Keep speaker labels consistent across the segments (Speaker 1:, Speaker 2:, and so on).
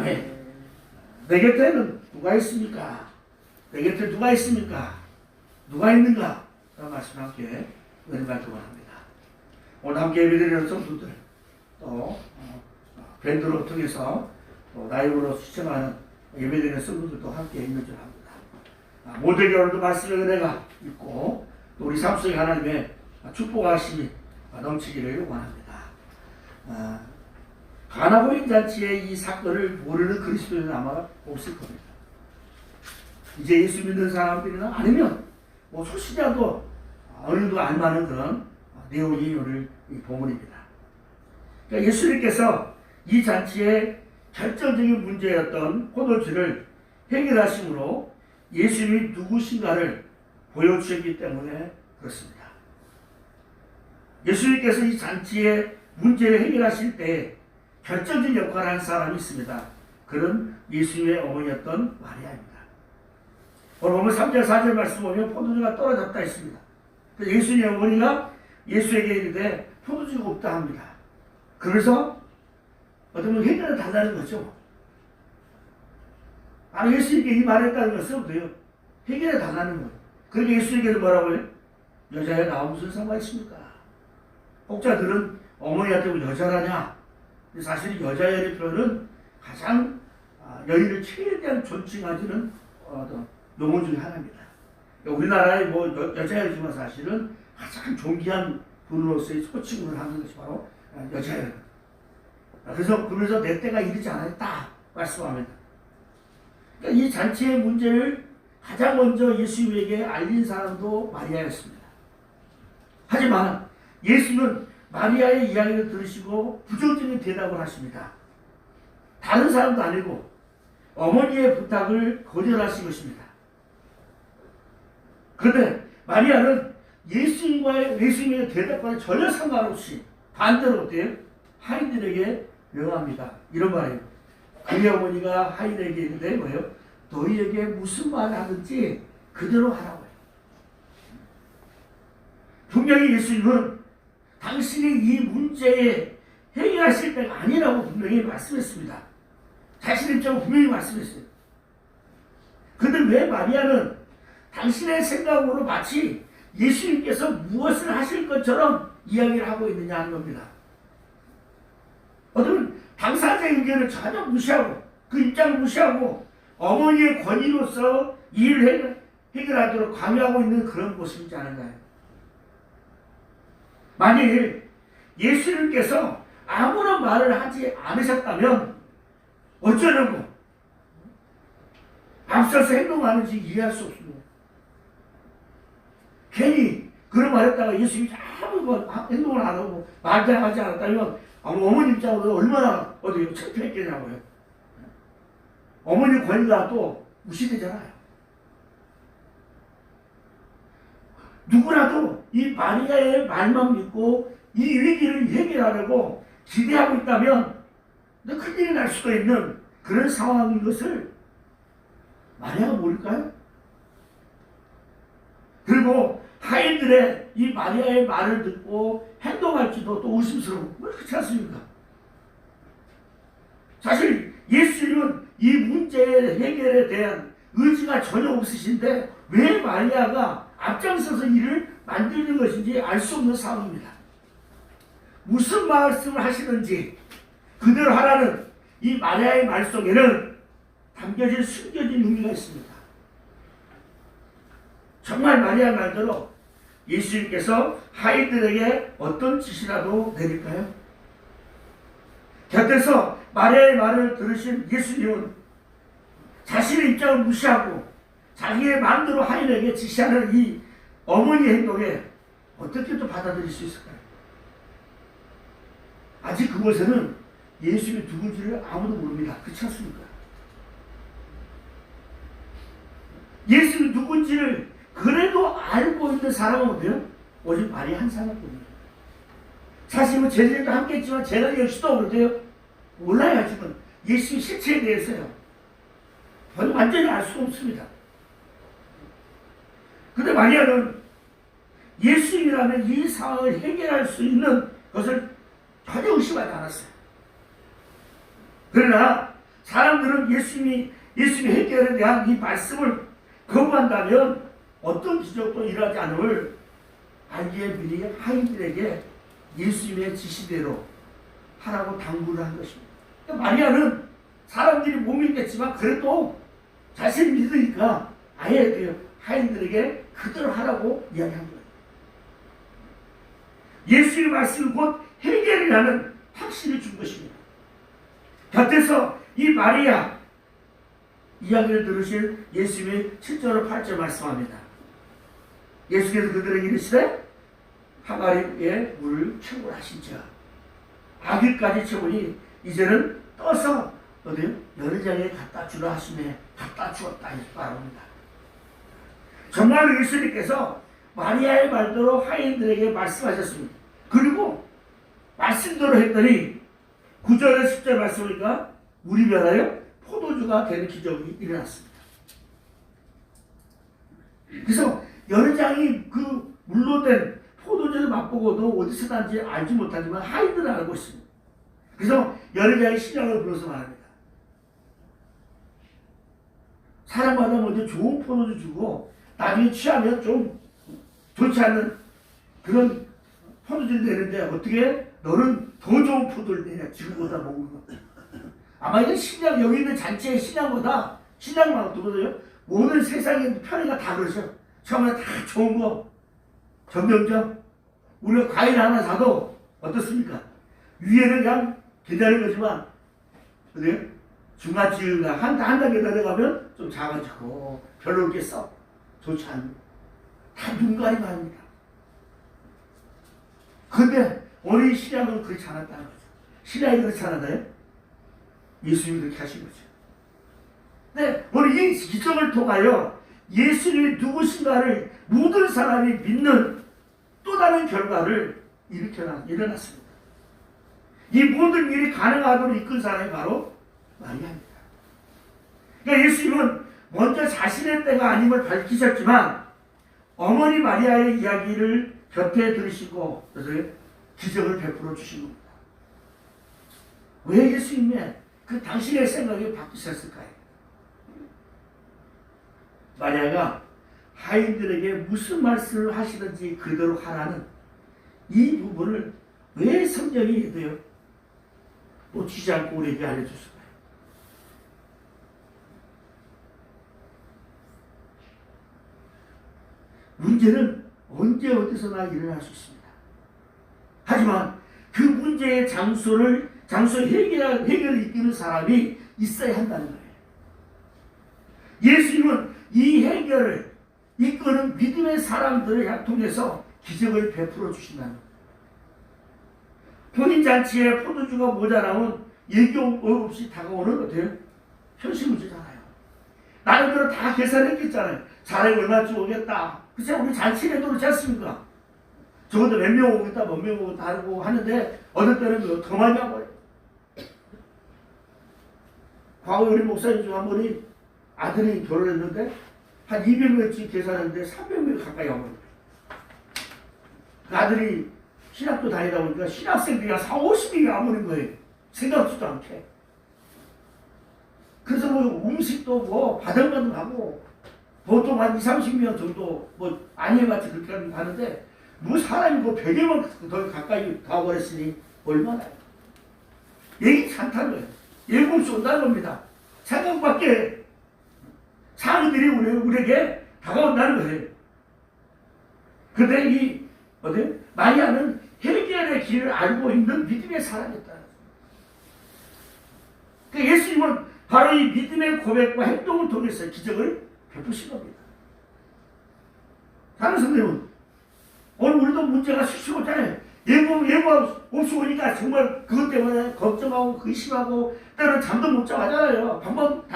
Speaker 1: 다음에 내 곁에는 누가 있습니까? 내 곁에 누가 있습니까? 누가 있는가? 라는 말씀 함께 은혜 받기 원합니다. 오늘 함께 예배드리는 성도들 또 밴드로 통해서 또 라이브로 시청하는 예배드리는 성도들도 함께 있는 줄 압니다. 모두에게 오늘도 말씀의 은혜가 있고 또 우리 삶 속에 하나님의 축복하심이 넘치기를 원합니다. 가나 보인 잔치의 이 사건을 모르는 그리스도인은 아마 없을 겁니다. 이제 예수 믿는 사람들이나 아니면 뭐 소시자도 어느 정도 알만한 그런 내용이 오늘 이 본문입니다. 그러니까 예수님께서 이 잔치의 결정적인 문제였던 포도주를 해결하심으로 예수님이 누구신가를 보여주셨기 때문에 그렇습니다. 예수님께서 이 잔치의 문제를 해결하실 때 결정적인 역할을 한 사람이 있습니다. 그는 예수님의 어머니였던 마리아입니다. 오늘 보면 3절 4절 말씀 보면 포도주가 떨어졌다 했습니다. 예수님의 어머니가 예수에게 이르되 포도주가 없다 합니다. 그래서 어쩌면 해결을 달라는 거죠. 바로 예수님께 이 말을 했다는 것은 어때요? 해결해 달라는 거예요. 그러니까 예수님께서 뭐라고 해요? 여자에 나와 무슨 상관있습니까? 혹자들은 어머니한테 뭐 여자라냐? 근데 사실 여자의 표현은 가장 여인을 최대한 존칭하지는 용어 중에 하나입니다. 우리나라의 뭐 여자이지만 사실은 가장 존귀한 분으로서의 호칭을 하는 것이 바로 여자예요. 그러면서 내 때가 이르지 않았다 말씀합니다. 그러니까 이 잔치의 문제를 가장 먼저 예수님에게 알린 사람도 마리아였습니다. 하지만 예수는 마리아의 이야기를 들으시고 부정적인 대답을 하십니다. 다른 사람도 아니고 어머니의 부탁을 거절하신 것입니다. 그런데 마리아는 예수님의 대답과는 전혀 상관없이 반대로 어때요? 하인들에게 명합니다. 이런 말이에요. 그의 어머니가 하인에게 이르되 뭐예요? 너희에게 무슨 말을 하든지 그대로 하라고 해요. 분명히 예수님은 당신이 이 문제에 해결하실 때가 아니라고 분명히 말씀했습니다. 자신의 입장을 분명히 말씀했어요. 그런데 왜 마리아는 당신의 생각으로 마치 예수님께서 무엇을 하실 것처럼 이야기를 하고 있느냐 하는 겁니다. 어떤 당사자의 의견을 전혀 무시하고 그 입장을 무시하고 어머니의 권위로서 일을 해결하도록 강요하고 있는 그런 모습이지 않은가요? 만일 예수님께서 아무런 말을 하지 않으셨다면 어쩌려고 앞서서 행동하는지 이해할 수 없습니다. 괜히 그런 말 했다가 예수님이 아무 행동을 안 하고 말도 하지 않았다면 어머니 입장으로 얼마나 창피했겠냐고요. 어머니 권위가 또 무시되잖아요. 누구라도 이 마리아의 말만 믿고 이 위기를 해결하려고 기대하고 있다면 큰일이 날 수도 있는 그런 상황인 것을 마리아가 모를까요? 그리고 하인들의 이 마리아의 말을 듣고 행동할지도 또 의심스러워. 그렇지 않습니까? 사실 예수님은 이 문제의 해결에 대한 의지가 전혀 없으신데 왜 마리아가 앞장서서 일을 만드는 것인지 알 수 없는 상황입니다. 무슨 말씀을 하시는지 그대로 하라는 이 마리아의 말 속에는 담겨진 숨겨진 의미가 있습니다. 정말 마리아 말대로 예수님께서 하인들에게 어떤 지시라도 내릴까요? 곁에서 마리아의 말을 들으신 예수님은 자신의 입장을 무시하고 자기의 마음대로 하인에게 지시하는 이 어머니의 행동에 어떻게 또 받아들일 수 있을까요? 아직 그곳에는 예수님이 누군지를 아무도 모릅니다. 그렇지 않습니까? 예수님이 누군지를 그래도 알고 있는 사람은 어때요? 오직 마리아 한 사람뿐이에요. 사실 제자들과 함께 했지만 제자 역시도 그러대요. 몰라요. 아직은 예수님 실체에 대해서요. 완전히 알 수 없습니다. 그런데 마리아는 예수님이라면 이 상황을 해결할 수 있는 것을 전혀 의심하지 않았어요. 그러나 사람들은 예수님의 해결에 대한 이 말씀을 거부한다면 어떤 기적도 일어나지 않음을 알기에 미리 하인들에게 예수님의 지시대로 하라고 당부를 한 것입니다. 그러니까 마리아는 사람들이 못 믿겠지만 그래도 자신이 믿으니까 아예 그 하인들에게 그대로 하라고 이야기한 거예요. 예수의 말씀은 곧 해결이라는 확신을 준 것입니다. 곁에서 이 마리아 이야기를 들으신 예수님의 7절 8절 말씀합니다. 예수께서 그들에게 이르시되 항아리에 물을 채우라신지라. 아기까지 채우니 이제는 떠서 어디요? 여리장에 갖다 주라 하시네. 갖다 주었다 이 말입니다. 정말로 예수님께서 마리아의 말대로 하인들에게 말씀하셨습니다. 그리고 말씀대로 했더니 9절에 10절 말씀이니까 물이 변하여 포도주가 되는 기적이 일어났습니다. 그래서 여리장이 그 물로 된 포도주를 맛보고도 어디서 난지 알지 못하지만 하인들은 알고 있습니다. 그래서 여리장이 신랑을 불러서 말합니다. 사람마다 먼저 좋은 포도주 주고 나중에 취하면 좀 좋지 않는 그런 포도주를 내는데 어떻게 너는 더 좋은 포도를 내냐 지금보다 먹는 거. 아마 이게 신랑 여기 있는 잔치의 신랑보다 신랑만 두고도요 모든 세상의 편의가 다 그러죠. 처음에 다 좋은 거 점점점 우리가 과일 하나 사도 어떻습니까? 위에는 그냥 기다린 거지만 어때요? 중간쯤가 한 단계 내려가면 좀 작아지고 별로 그렇게 썩 좋지 않은 다 눈가리만 합니다. 그런데 오늘 신앙은 그렇지 않았다는 거죠. 신앙이 그렇지 않았나요? 예수님이 그렇게 하신 거죠. 네, 오늘 이 기적을 통하여 예수님이 누구신가를 모든 사람이 믿는 또 다른 결과를 일어났습니다. 이 모든 일이 가능하도록 이끈 사람이 바로 마리아입니다. 그러니까 예수님은 먼저 자신의 때가 아님을 밝히셨지만 어머니 마리아의 이야기를 곁에 들으시고 그래서 기적을 베풀어 주신 겁니다. 왜 예수님의 그 당신의 생각이 바뀌셨을까요? 마리아가 하인들에게 무슨 말씀을 하시든지 그대로 하라는 이 부분을 왜 성경이 돼요? 놓치지 않고 우리에게 알려줬을까요? 문제는 언제 어디서나 일어날 수 있습니다. 하지만 그 문제의 장소 해결을 이끄는 사람이 있어야 한다는 거예요. 예수님은 이 해결을 이끄는 믿음의 사람들을 통해서 기적을 베풀어 주신다는 거예요. 본인 잔치에 포도주가 모자라면 예경 없이 다가오는 어때요? 현실 문제잖아요. 나름대로 다 계산했겠잖아요. 사람이 얼마쯤 오겠다. 그치? 우리 잔치에도 그렇지 않습니까? 적어도 몇 명 오겠다, 몇 명 오겠다 하고 하는데 어느 때는 더 많이 와버려요. 과거에 우리 목사님 중 한 분이 아들이 결혼했는데 한 200명씩 계산했는데 300명 가까이 와버려요. 그 아들이 신학교 다니다 보니까 신학생들이 한 40~50명이 와버린 거예요. 생각지도 않게. 그래서 뭐 음식도 뭐 바들바들 하고 보통 한 20~30명 정도 뭐 아니해봤자 그렇게 하는데 뭐 사람이 뭐 100여명 더 가까이 가버렸으니 얼마나 얘기 많다는 거예요. 얘기 없이 온다는 겁니다. 생각밖에 사람들이 우리에게 다가온다는 거예요. 그런데 이 마리아는 해결의 길을 알고 있는 믿음의 사람이었다. 그러니까 예수님은 바로 이 믿음의 고백과 행동을 통해서 기적을 베푸신 겁니다. 다른 성도님은 오늘 우리도 문제가 수시고 있잖아요. 예고 없이 오니까 정말 그것 때문에 걱정하고 의심하고 때로는 잠도 못 자고 하잖아요. 방법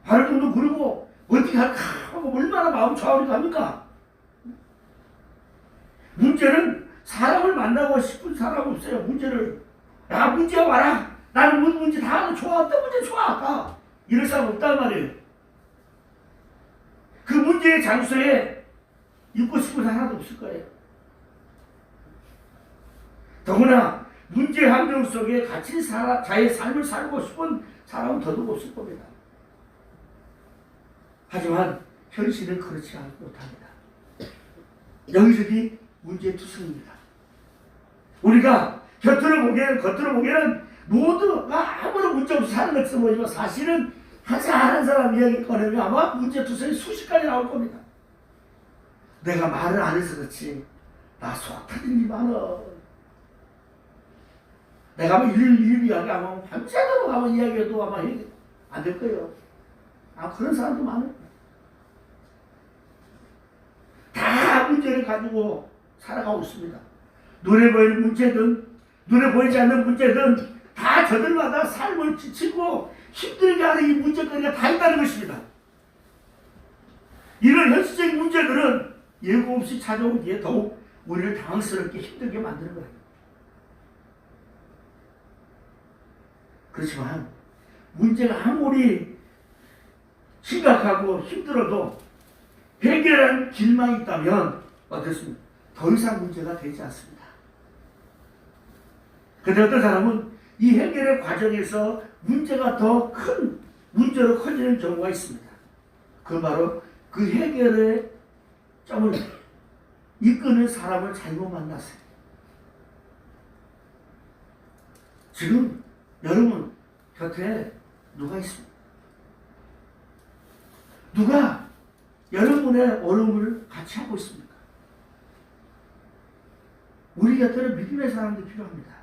Speaker 1: 발동도 그러고 어떻게 할까 하고 얼마나 마음 좌우리도 합니까? 문제는 사람을 만나고 싶은 사람 없어요. 문제를 야 문제 와라. 나는 문제 다 좋아. 어떤 문제 좋아. 아까 이럴 사람 없단 말이에요. 그 문제의 장소에 있고 싶은 사람 하나도 없을 거예요. 더구나 문제 환경 속에 같이 자의 삶을 살고 싶은 사람은 더더욱 없을 겁니다. 하지만 현실은 그렇지 못합니다. 여기저기 문제투성입니다. 우리가 겉으로 보기에는 모두가 아무런 문제 없이 사는 것처럼 보이지만 사실은 한 사람 이야기 꺼내면 아마 문제투성이 수십 가지 나올 겁니다. 내가 말을 안 해서 그렇지 나 속 터진 일 많아. 내가 뭐 일 이야기하면 밤새도록 아마 이야기해도 아마 안 될 거예요. 그런 사람도 많아요. 다 문제를 가지고 살아가고 있습니다. 눈에 보이는 문제든 눈에 보이지 않는 문제든 다 저들마다 삶을 지치고 힘들게 하는 이 문제거리가 다 있다는 것입니다. 이런 현실적인 문제들은 예고 없이 찾아오기에 더욱 우리를 당황스럽게 힘들게 만드는 거예요. 그렇지만 문제가 아무리 심각하고 힘들어도 해결할 길만 있다면 어떻습니까? 더 이상 문제가 되지 않습니다. 그런데 어떤 사람은 이 해결의 과정에서 문제가 더 큰 문제로 커지는 경우가 있습니다. 그 바로 그 해결의 점을 이끄는 사람을 잘못 만났어요. 지금 여러분 곁에 누가 있습니까? 누가 여러분의 어려움을 같이 하고 있습니까? 우리 곁에는 믿음의 사람들이 필요합니다.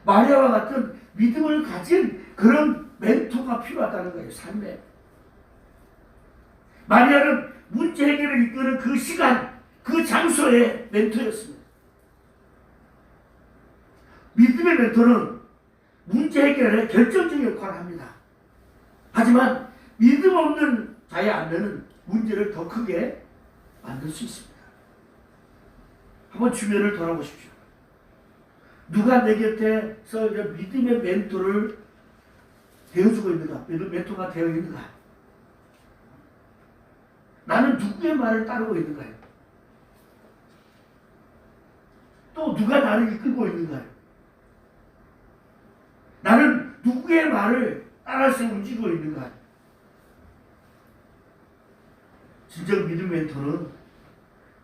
Speaker 1: 마리아와 같은 믿음을 가진 그런 멘토가 필요하다는 거예요. 삶에. 마리아는 문제 해결을 이끄는 그 시간, 그 장소의 멘토였습니다. 믿음의 멘토는 문제 해결에 결정적인 역할을 합니다. 하지만 믿음 없는 자의 안면은 문제를 더 크게 만들 수 있습니다. 한번 주변을 돌아보십시오. 누가 내 곁에서 믿음의 멘토를 되어주고 있는가? 멘토가 되어 있는가? 나는 누구의 말을 따르고 있는가요? 또 누가 나를 이끌고 있는가요? 나는 누구의 말을 따라서 움직이고 있는가요? 진정 믿음 멘토는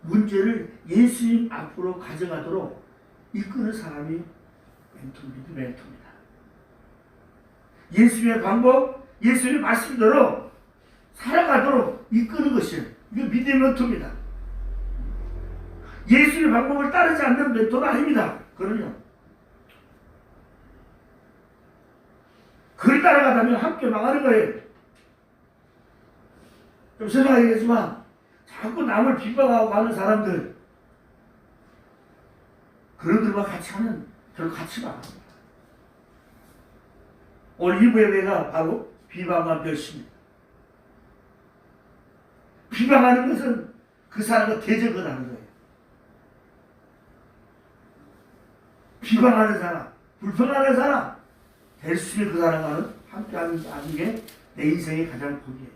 Speaker 1: 문제를 예수님 앞으로 가져가도록 이끄는 사람이 믿음 멘토입니다. 예수님의 방법, 예수님의 말씀대로 살아가도록 이끄는 것이 이게 믿음의 멘토입니다. 예수님의 방법을 따르지 않는 멘토는 아닙니다. 그러면 그를 따라가다면 함께 망하는 거예요. 좀 생각하겠지만 자꾸 남을 비방하고 하는 사람들 그런들과 같이 하면 결국 같이 망합니다. 오늘 2부 예배가 바로 비방과 멸시입니다. 비방하는 것은 그 사람과 대적을 하는 거예요. 비방하는 사람, 불평하는 사람 될 수 있는 그 사람과는 함께하는 게 내 인생의 가장 복이에요.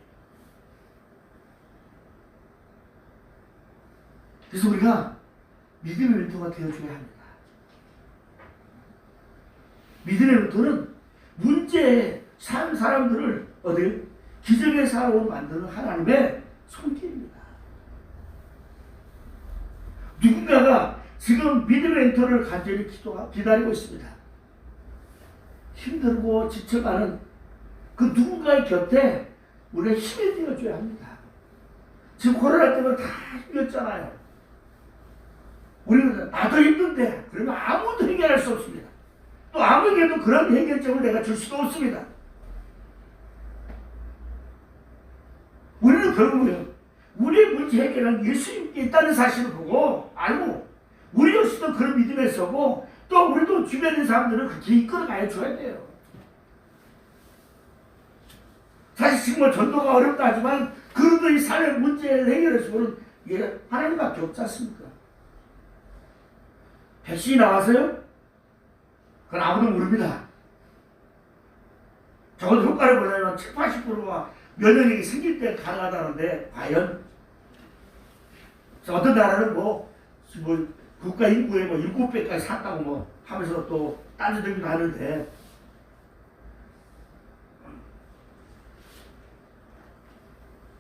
Speaker 1: 그래서 우리가 믿음의 멘토가 되어줘야 합니다. 믿음의 멘토는 문제의 사람들을 기적의 사람으로 만드는 하나님의 손길입니다. 누군가가 지금 믿음의 멘토를 간절히 기다리고 있습니다. 힘들고 지쳐가는 그 누군가의 곁에 우리가 힘이 되어줘야 합니다. 지금 코로나 때문에 다 힘들었잖아요. 우리는 나도 힘든데 그러면 아무도 해결할 수 없습니다. 또 아무에게도 그런 해결점을 내가 줄 수도 없습니다. 우리는 결국은 우리의 문제 해결은 예수님께 있다는 사실을 보고 알고 우리 역시도 그런 믿음에 서고 또 우리도 주변에 있는 사람들을 그렇게 이끌어가야 줘야 돼요. 사실 정말 전도가 어렵다 하지만 그래도 이 삶의 문제를 해결해서 보는 하나님밖에 없지 않습니까? 백신이 나와서요? 그건 아무도 모릅니다. 적어도 효과를 보려면 70, 80%가 면역력이 생길 때 가능하다는데 과연 어떤 나라는 그 국가 인구의 뭐 7배까지 샀다고 뭐 하면서 또 따지기도 하는데,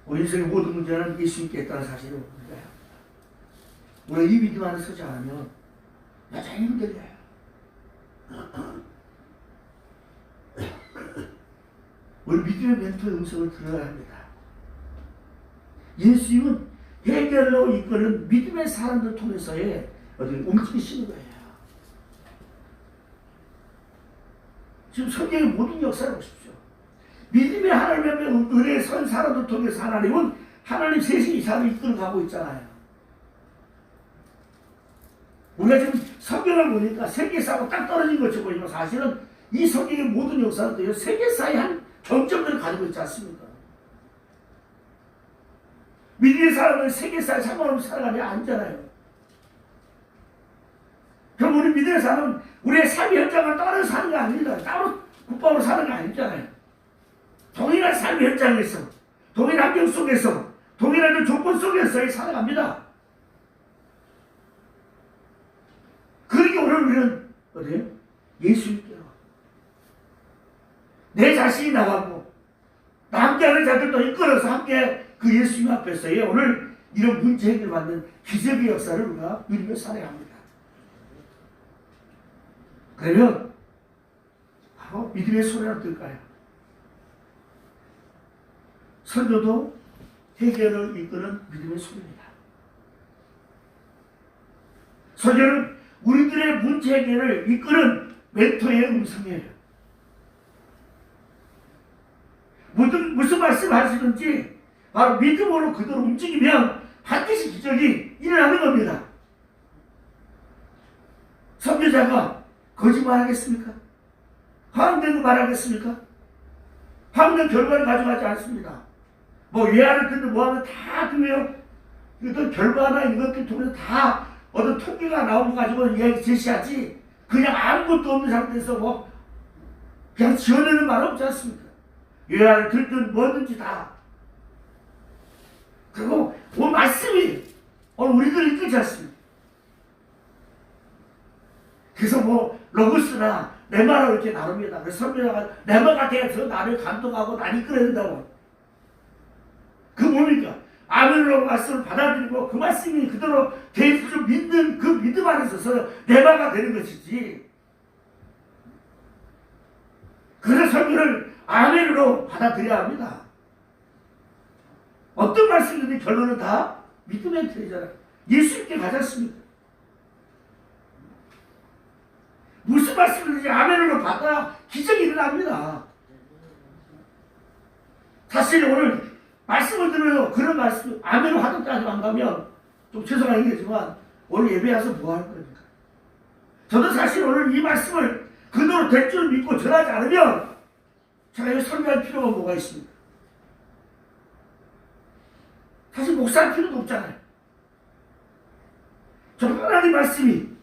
Speaker 1: 우리 인생의 모든 문제는 예수님께 있다는 사실을 우리가 합니다. 우리가 이 믿음 안에 서지 않으면 여전히 힘들어요. 우리 믿음의 멘토의 음성을 들어야 합니다. 예수님은 해결로 이끄는 믿음의 사람들 통해서의 움직이시는 거예요. 지금 성경의 모든 역사를 보십시오. 믿음의 하나님의 은혜에 선 사람들 통해서 하나님은 하나님 세상이 사람을 이끌어가고 있잖아요. 우리가 지금 성경을 보니까 세계사하고 딱 떨어진 것처럼 보이지만 사실은 이 성경의 모든 역사들도 세계사의 한 경점들을 가지고 있지 않습니까? 믿음의 사람은 세계사에 상관없이 살아가는 게 아니잖아요. 그럼 우리 믿음의 사람은 우리의 삶의 현장을 따로 사는 게 아닙니다. 따로 국밥으로 사는 게 아니잖아요. 동일한 삶의 현장에서, 동일한 환경 속에서, 동일한 조건 속에서 살아갑니다. 그러니까 오늘 우리는 어디에요? 예수님께로 내 자신이 나가고 나 함께하는 자들도 이끌어서 함께 그 예수님 앞에서의 오늘 이런 문제 해결 받는 기적의 역사를 우리가 누리며 살아야 합니다. 그러면 바로 믿음의 소리는 어떨까요? 설교도 해결을 이끄는 믿음의 소리입니다. 설교는 우리들의 문제 해결을 이끄는 멘토의 음성이에요. 무슨 말씀을 하시든지 바로 믿음으로 그대로 움직이면 반드시 기적이 일어나는 겁니다. 선교자가 거짓말 하겠습니까? 화음된 거 말하겠습니까? 화음된 결과를 가져가지 않습니다. 뭐 외화를 듣는 뭐하면 다 들려요. 이것도 결과나 이것들 통해서 다 어떤 통계가 나온 거 가지고 이야기 제시하지, 그냥 아무것도 없는 상태에서 뭐 그냥 지어내는 말 없지 않습니까? 외화를 듣든 뭐든지 다. 그리고 그 말씀이 오늘 우리들을 이끌지 않습니다. 그래서 뭐 로고스나 레마로 이렇게 나눕니다. 그래서 선배가 레마가 돼서 나를 감동하고 나를 이끌어야 된다고. 그 뭡니까? 아멘으로 말씀을 받아들이고 그 말씀이 그대로 대해서 믿는 그 믿음 안에 있어서 레마가 되는 것이지. 그래서 설교를 아멘으로 받아들여야 합니다. 어떤 말씀이든 결론은 다 믿음의 틀이잖아요. 예수님께 가지 않습니까? 무슨 말씀이든지 아멘으로 받아 기적이 일어납니다. 사실 오늘 말씀을 들으면 그런 말씀 아멘으로 하던까지 안 가면 좀 죄송한 얘기지만 오늘 예배 와서 뭐 하는 겁니까? 저도 사실 오늘 이 말씀을 그대로 될 줄 믿고 전하지 않으면 제가 이거 설교할 필요가 뭐가 있습니까? 사실 목사할 필요도 없잖아요. 저 하나님 말씀이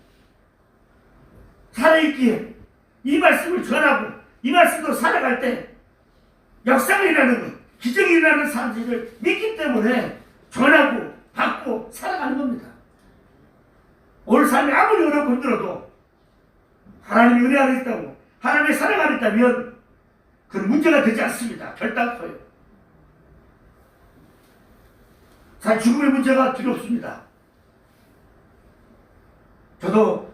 Speaker 1: 살아있기에 이 말씀을 전하고 이 말씀으로 살아갈 때 역사가 일어나는 것, 기적이 일어나는 사실을 믿기 때문에 전하고 받고 살아가는 겁니다. 오늘 삶이 아무리 어렵고 힘들어도 하나님의 은혜 안에 있다고 하나님의 사랑 안에 있다면 그건 문제가 되지 않습니다. 결단코예요. 사실 죽음의 문제가 두렵습니다. 저도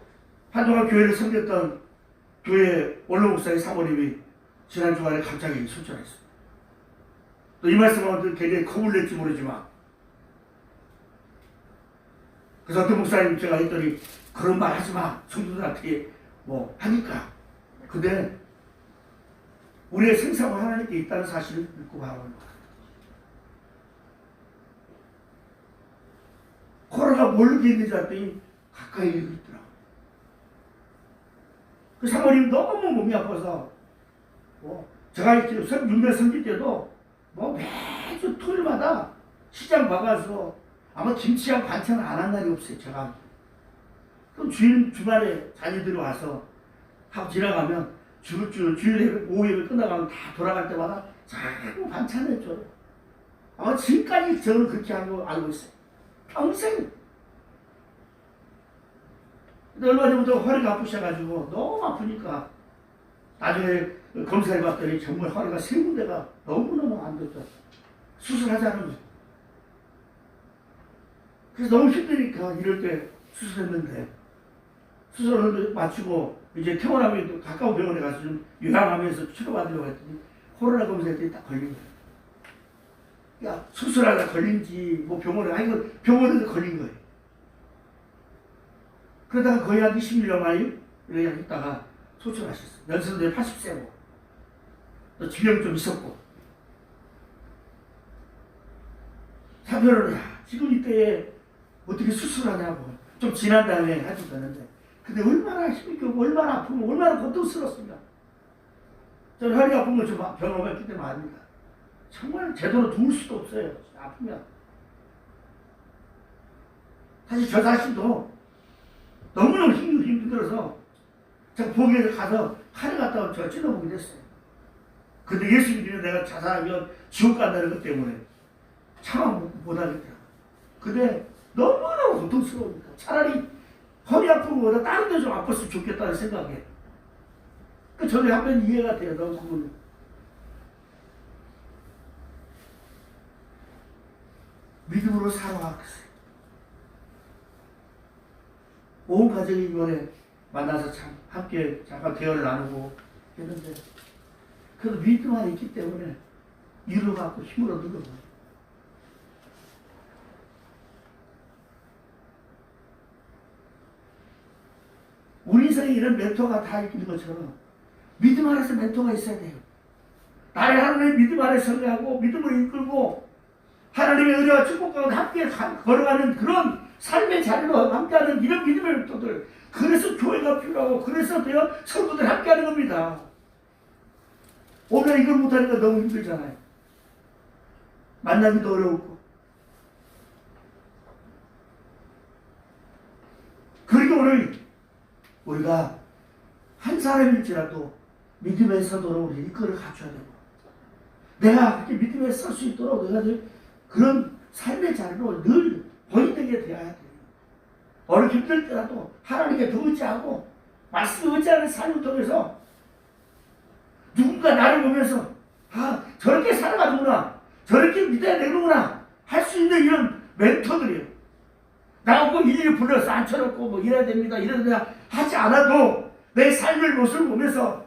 Speaker 1: 한동안 교회를 섬겼던 교회 원로 목사의 사모님이 지난 주말에 갑자기 소천했습니다. 또 이 말씀하면 굉장히 겁을 낼지 모르지만, 그래서 어떤 목사님 제가 했더니 그런 말 하지 마. 성도들한테 뭐 하니까. 근데 우리의 생사가 하나님께 있다는 사실을 믿고 바라보는 거예요. 코로나가 멀리 있는지 알았더니 가까이 있더라고요. 그 사모님 너무 몸이 아파서 제가 이렇게 6년 섬길 때도 매주 토요일마다 시장 봐가서 아마 김치랑 반찬을 안 한 날이 없어요. 제가. 그럼 주말에 자녀들이 와서 하고 지나가면 주일 오후 예배 끝나가면 다 돌아갈 때마다 자꾸 반찬을 줘요. 아마 지금까지 저는 그렇게 한 거 알고 있어요. 평생. 근데 얼마 전부터 허리가 아프셔가지고 너무 아프니까 나중에 검사해봤더니 정말 허리가 세 군데가 너무너무 안 좋죠. 수술하자는 거죠. 그래서 너무 힘드니까 이럴 때 수술했는데 수술을 마치고 이제 퇴원하면 또 가까운 병원에 가서 좀 요양하면서 치료받으려고 했더니 코로나 검사했더니 딱 걸린 거예요. 야, 수술하다 걸린지 뭐 병원에 아니 병원에서 걸린 거예요. 그러다가 거의 한 21년 만에 이렇게 있다가 소출하셨어요. 연세도 80세고 또 질병 좀 있었고 사표를 지금 이때에 어떻게 수술하냐고 좀 지난 다음에 하도 되는데 근데 얼마나 힘이 고 얼마나 아프면 얼마나 고통스럽습니다. 저는 허리 아픈 걸 좀 경험했기 때문에 압니다. 정말 제대로 누울 수도 없어요. 아프면. 사실 저 자신도 너무너무 힘들어서 제가 보기에서 가서 칼을 갖다 가 제가 찔러보기도 했어요. 근데 예수 믿으면 내가 자살하면 지옥 간다는 것 때문에 참아 못하겠더라고요. 근데 너무너무 고통스러우니까 차라리 허리 아픈 것보다 다른 데 좀 아팠으면 좋겠다는 생각에 그 저는 한편 이해가 돼요. 너무 그거는. 믿음으로 살아왔어요. 온 가족이 이번에 만나서 참 함께 잠깐 대화를 나누고 했는데 그래도 믿음 안에 있기 때문에 위로받고 힘을 얻는 거예요. 우리 인생에 이런 멘토가 다 있는 것처럼 믿음 안에서 멘토가 있어야 돼요. 나를 하나님의 믿음 안에 설계하고 믿음을 이끌고 하나님의 은혜와 축복 가운데 함께 걸어가는 그런 삶의 자리로 함께하는 이런 믿음의 멘토들. 그래서 교회가 필요하고 그래서 되어 성도들 함께하는 겁니다. 오늘 이걸 못하니까 너무 힘들잖아요. 만나기도 어려웠고. 그러니까 오늘 우리가 한 사람일지라도 믿음의 서도로 우리 이끌을 갖춰야 되고 내가 그렇게 믿음에 설 수 있도록 내가 그런 삶의 자리로 늘 본인에게 되어야 돼요. 어느 힘들 때라도 하나님께 더 의지하고 말씀에 의지하는 삶을 통해서 누군가 나를 보면서 아 저렇게 살아가는구나 저렇게 믿어야 되는구나 할 수 있는 이런 멘토들이에요. 나하고 일일이 불러서 앉혀놓고 뭐 이래야 됩니다 이래야 됩니다 하지 않아도 내 삶의 모습을 보면서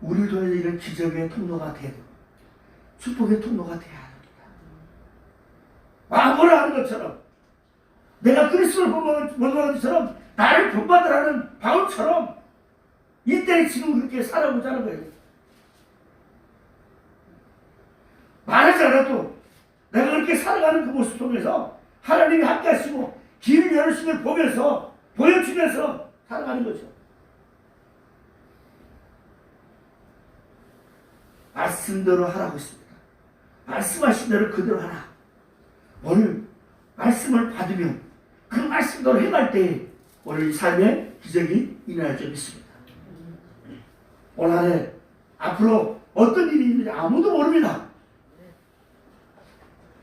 Speaker 1: 우리도 이런 기적의 통로가 되고 축복의 통로가 되어야 합니다. 왕고를 하는 것처럼 내가 그리스도를 본받는 것처럼 나를 본받으라는 바울처럼 이때에 지금 그렇게 살아보자는 거예요. 말하지 않아도 내가 그렇게 살아가는 그 모습 속에서 하나님이 함께 하시고 길을 열으심을 보면서 보여주면서 살아가는 거죠. 말씀대로 하라고 했습니다. 말씀하신 대로 그대로 하라. 오늘 말씀을 받으면 그 말씀대로 행할 때 오늘 삶의 기적이 일어날 줄 믿습니다. 오늘 안에 앞으로 어떤 일이 있는지 아무도 모릅니다.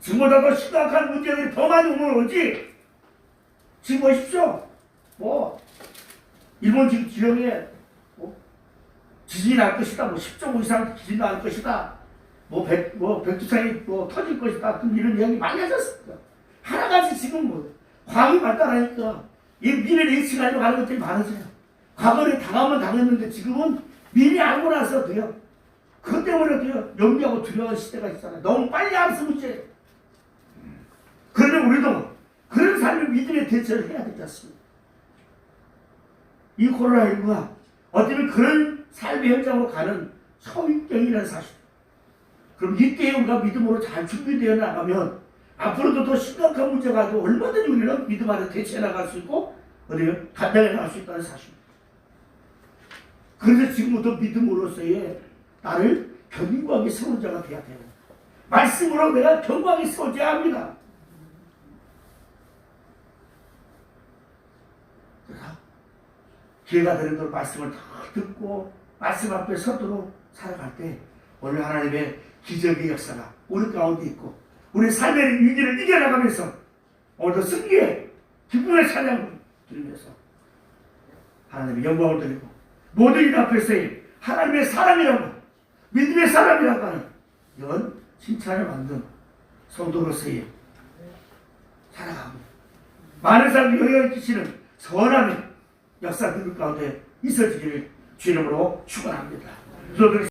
Speaker 1: 지금보다 더 심각한 문제들이 더 많이 오면 오지. 지금 보십시오. 일본 지금 지역에 지진이 날 것이다. 10조 이상 지진이 날 것이다. 백두산이 터질 것이다. 이런 이야기 많이 하셨습니다. 하나같이 지금 과학이 발달하니까 이 미래를 예측하려고 하는 것들이 많아져요. 과거에 당하면 당했는데 지금은 미리 알고 나서 돼요. 그것 때문에 돼요. 연기하고 두려워하는 시대가 있잖아요. 너무 빨리 알아서 문제예요. 그런데 우리도 그런 삶을 믿음의 대처를 해야 되지 않습니까? 이 코로나19가 어쩌면 그런 삶의 현장으로 가는 초입경이라는 사실. 그럼 이때에 우리가 믿음으로 잘 준비되어 나가면 앞으로도 더 심각한 문제가 아니고 얼마든지 우리는 믿음 안에 대처해 나갈 수 있고 감당해 나갈 수 있다는 사실입니다. 그래서 지금부터 믿음으로서의 나를 견고하게 세운 자가 되어야 돼요. 말씀으로 내가 견고하게 세워져야 합니다. 기회가 되는 대로 말씀을 다 듣고 말씀 앞에 서도록 살아갈 때 오늘 하나님의 기적의 역사가 우리 가운데 있고 우리 삶의 위기를 이겨나가면서 오늘도 승리의 기쁨의 찬양을 드리면서 하나님의 영광을 드리고 모든 일 앞에서의 하나님의 사람이라고 믿음의 사람이라고 하는 이런 칭찬을 받는 성도로서의 살아가고 많은 사람들이 영향을 끼치는 선함의 역사들 가운데 있어지기를 주님으로 축원합니다.